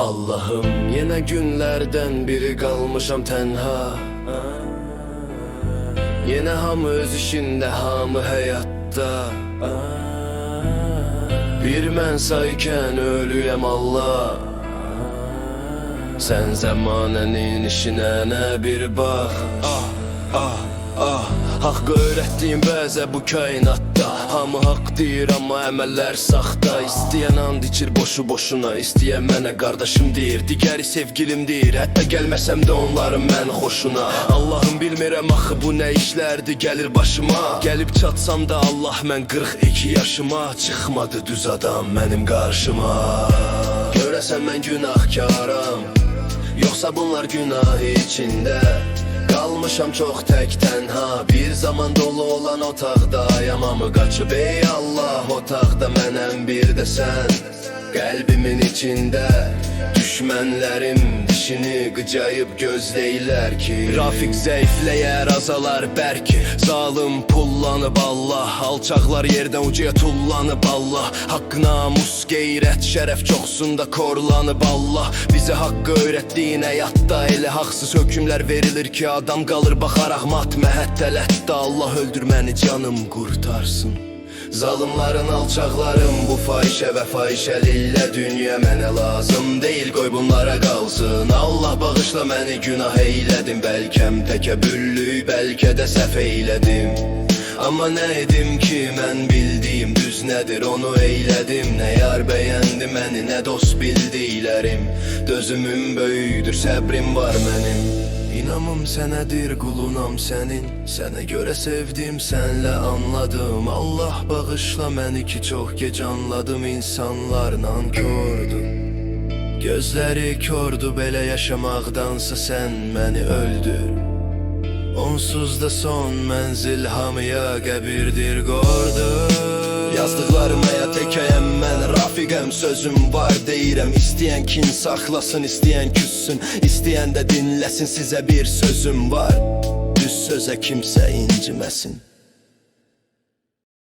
Allah'ım, yine günlerden biri kalmışam tenha. Yine hamı öz işinde, hamı hayatta. Bir mən sayken ölüyem Allah. Sen zamanənin işinə nə bir bax. Haqqı öyrətdiyim bəzə bu kainatda. Hamı haqq deyir amma əməllər saxta. İstəyən and içir boşu boşuna, istəyən mənə qardaşım deyir, digəri sevgilim deyir. Hətta gəlməsəm də onların mən xoşuna. Allahım bilmirəm axı bu nə işlərdir gəlir başıma. Gəlib çatsam da Allah mən 42 yaşıma. Çıxmadı düz adam mənim qarşıma. Görəsən mən günahkaram, yoxsa bunlar günah içində. Qalmışam çox tək tənha, bir zaman dolu olan otaqda. Ayamamı qaçıb ey Allah, otaqda mənəm bir də sən. Qəlbimin içində düşmənlərim dişini qıcayıb gözləyirlər ki, Rafiq zəifləyər, azalar bərk. Zalım pullanıb Allah, alçaqlar yerdən ucaya tullanıb Allah. Haqq, namus, qeyrət, şərəf çoxsunda korlanıb Allah. Bizə haqqı öyrətdiyin həyatda elə haqsız hökümlər verilir ki, adam qalır baxaraq mat məhəttələtdə. Allah öldür məni, canım qurtarsın. Zalımların, alçaqların bu fahişə və fahişəliklə dünya mənə lazım deyil, qoy bunlara qalsın. Allah bağışla məni, günah eylədim, bəlkəm təkəbbürlük, bəlkə də səhv eylədim. Amma nə edim ki, mən bildiyim düz nədir, onu eylədim. Nə yar bəyəndi məni, nə dost bildiklərim. Dözümüm böyükdür, səbrim var mənim. İnamım sənədir, qulunam sənin. Sənə görə sevdim, sənlə anladım. Allah bağışla məni ki, çox gec anladım. İnsanlar nankördür, gözləri kördür. Belə yaşamaqdansa sən məni öldür. Onsuz da son mənzil hamıya qəbirdir, qordur. Yazdıqlarım həyat hekayəm, mən Rafiqəm, sözüm var deyirəm. İstəyən kin saxlasın, istəyən küssün, istəyən də dinləsin. Sizə bir sözüm var, düz sözə kimsə inciməsin.